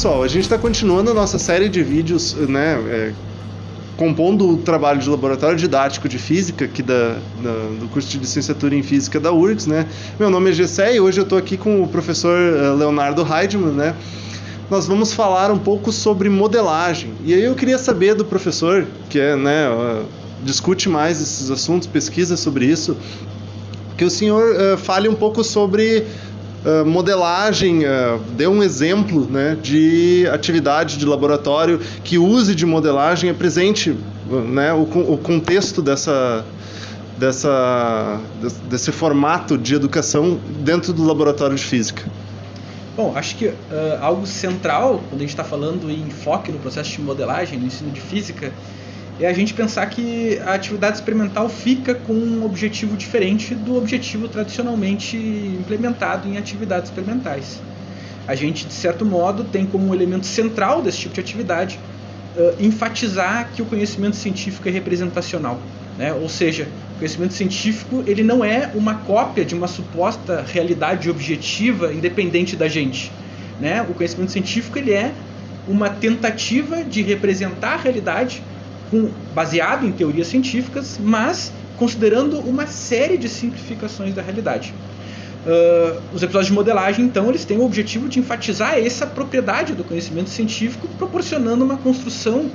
pessoal, a gente está continuando a nossa série de vídeos, né, compondo o trabalho de laboratório didático de física aqui do curso de licenciatura em física da URGS, né. Meu nome é Gessé e hoje eu estou aqui com o professor Leonardo Heidmann, né. Nós vamos falar um pouco sobre modelagem. E aí eu queria saber do professor, que discute mais esses assuntos, pesquisa sobre isso, que o senhor fale um pouco sobre modelagem, dê um exemplo, né, de atividade de laboratório que use de modelagem, apresente, né, o contexto desse formato de educação dentro do laboratório de física. Bom, acho que algo central, quando a gente está falando em enfoque no processo de modelagem, no ensino de física, é a gente pensar que a atividade experimental fica com um objetivo diferente do objetivo tradicionalmente implementado em atividades experimentais. A gente, de certo modo, tem como um elemento central desse tipo de atividade enfatizar que o conhecimento científico é representacional, né? Ou seja, o conhecimento científico ele não é uma cópia de uma suposta realidade objetiva independente da gente, né? O conhecimento científico ele é uma tentativa de representar a realidade baseado em teorias científicas, mas considerando uma série de simplificações da realidade. Os episódios de modelagem, então, eles têm o objetivo de enfatizar essa propriedade do conhecimento científico, proporcionando uma construção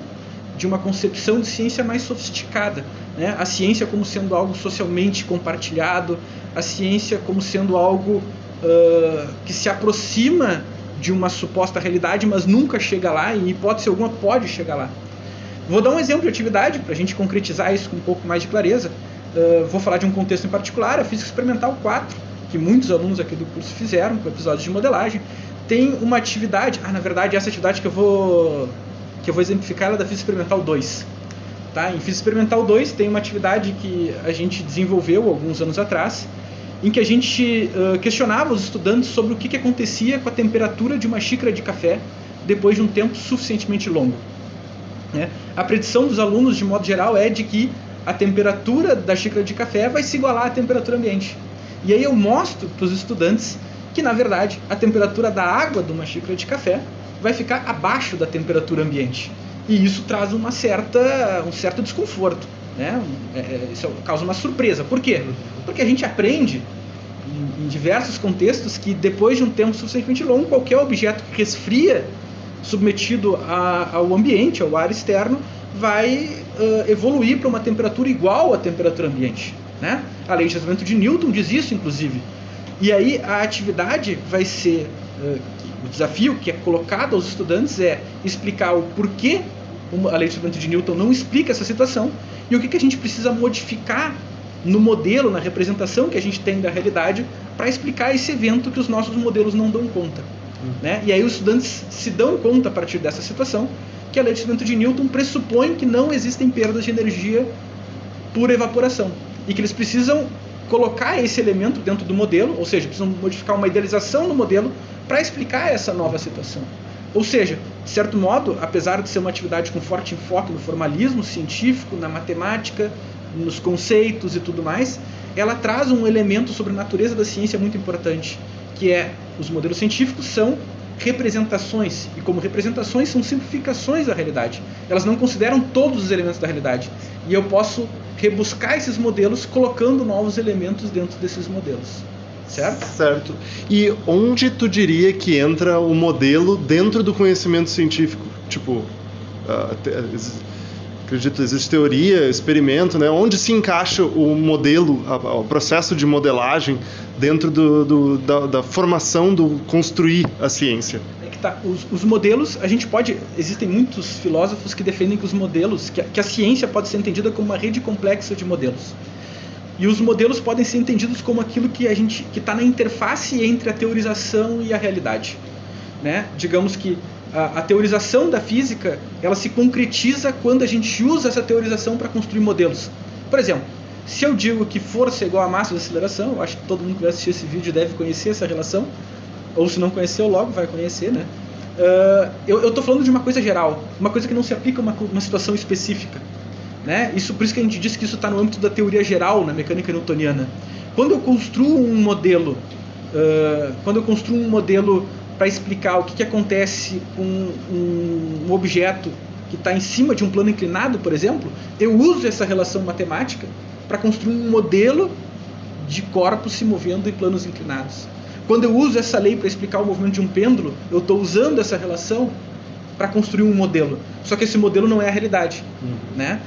de uma concepção de ciência mais sofisticada, né? A ciência como sendo algo socialmente compartilhado, a ciência como sendo algo que se aproxima de uma suposta realidade, mas nunca chega lá, e em hipótese alguma pode chegar lá. Vou dar um exemplo de atividade para a gente concretizar isso com um pouco mais de clareza. Vou falar de um contexto em particular, a Física Experimental 4, que muitos alunos aqui do curso fizeram com episódios de modelagem. Tem uma atividade, na verdade essa atividade que eu vou exemplificar ela é da Física Experimental 2. Tá? Em Física Experimental 2 tem uma atividade que a gente desenvolveu alguns anos atrás, em que a gente questionava os estudantes sobre o que acontecia com a temperatura de uma xícara de café depois de um tempo suficientemente longo. A predição dos alunos, de modo geral, é de que a temperatura da xícara de café vai se igualar à temperatura ambiente. E aí eu mostro para os estudantes que, na verdade, a temperatura da água de uma xícara de café vai ficar abaixo da temperatura ambiente. E isso traz um certo desconforto, né? Isso causa uma surpresa. Por quê? Porque a gente aprende, em diversos contextos, que depois de um tempo suficientemente longo, qualquer objeto que resfria submetido ao ambiente, ao ar externo, vai evoluir para uma temperatura igual à temperatura ambiente, né? A lei de aquecimento de Newton diz isso, inclusive. E aí a atividade vai ser, o desafio que é colocado aos estudantes é explicar o porquê a lei de aquecimento de Newton não explica essa situação e o que a gente precisa modificar no modelo, na representação que a gente tem da realidade para explicar esse evento que os nossos modelos não dão conta. Né? E aí os estudantes se dão conta a partir dessa situação que a lei de aquecimento de Newton pressupõe que não existem perdas de energia por evaporação e que eles precisam colocar esse elemento dentro do modelo, ou seja, precisam modificar uma idealização no modelo para explicar essa nova situação. Ou seja, de certo modo, apesar de ser uma atividade com forte enfoque no formalismo científico, na matemática, nos conceitos e tudo mais, ela traz um elemento sobre a natureza da ciência muito importante, que é os modelos científicos são representações, e como representações são simplificações da realidade. Elas não consideram todos os elementos da realidade. E eu posso rebuscar esses modelos colocando novos elementos dentro desses modelos. Certo? Certo. E onde tu diria que entra o modelo dentro do conhecimento científico? Tipo, acredito, existe teoria, experimento, né? Onde se encaixa o modelo, o processo de modelagem dentro da formação do construir a ciência? Os modelos, existem muitos filósofos que defendem que os modelos, que a ciência pode ser entendida como uma rede complexa de modelos. E os modelos podem ser entendidos como aquilo que está na interface entre a teorização e a realidade, né? Digamos que a teorização da física, ela se concretiza quando a gente usa essa teorização para construir modelos. Por exemplo, se eu digo que força é igual a massa de aceleração, eu acho que todo mundo que vai assistir esse vídeo deve conhecer essa relação, ou se não conheceu, logo vai conhecer, né? Eu estou falando de uma coisa geral, uma coisa que não se aplica a uma situação específica, né? Por isso que a gente diz que isso está no âmbito da teoria geral, na mecânica newtoniana. Quando eu construo um modelo para explicar o que acontece com um objeto que está em cima de um plano inclinado, por exemplo, eu uso essa relação matemática para construir um modelo de corpos se movendo em planos inclinados. Quando eu uso essa lei para explicar o movimento de um pêndulo, eu estou usando essa relação para construir um modelo. Só que esse modelo não é a realidade. Né?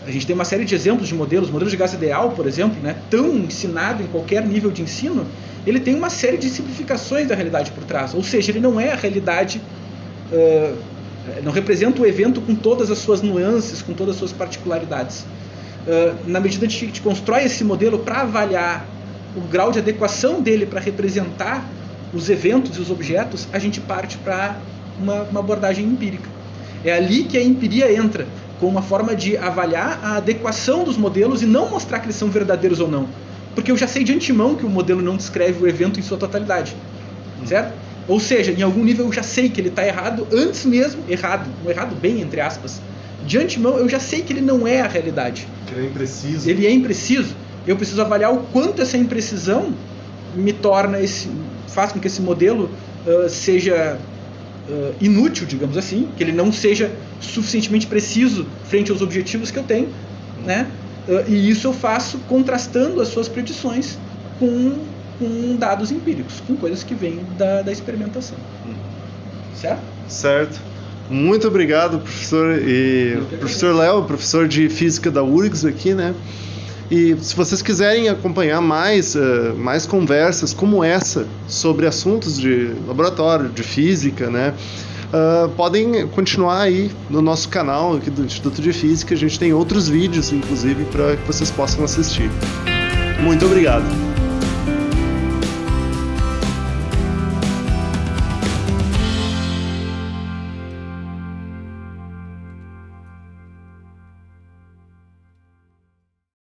A gente tem uma série de exemplos de modelos. O modelo de gás ideal, por exemplo, né, tão ensinado em qualquer nível de ensino, ele tem uma série de simplificações da realidade por trás. Ou seja, ele não é a realidade, não representa o evento com todas as suas nuances, com todas as suas particularidades. Na medida que a gente constrói esse modelo para avaliar o grau de adequação dele para representar os eventos e os objetos, a gente parte para uma abordagem empírica. É ali que a empiria entra, com uma forma de avaliar a adequação dos modelos e não mostrar que eles são verdadeiros ou não. Porque eu já sei de antemão que o modelo não descreve o evento em sua totalidade. Certo? Ou seja, em algum nível eu já sei que ele está errado antes mesmo, errado bem, entre aspas. De antemão eu já sei que ele não é a realidade. Que ele é impreciso. Ele é impreciso. Eu preciso avaliar o quanto essa imprecisão me torna faz com que esse modelo seja inútil, digamos assim, que ele não seja suficientemente preciso frente aos objetivos que eu tenho, né? E isso eu faço contrastando as suas predições com dados empíricos, com coisas que vêm da experimentação. Certo? Certo. Muito obrigado, professor. E professor Léo, professor de Física da URGS aqui, né? E se vocês quiserem acompanhar mais conversas como essa sobre assuntos de laboratório, de física, né? Podem continuar aí no nosso canal aqui do Instituto de Física. A gente tem outros vídeos, inclusive, para que vocês possam assistir. Muito obrigado.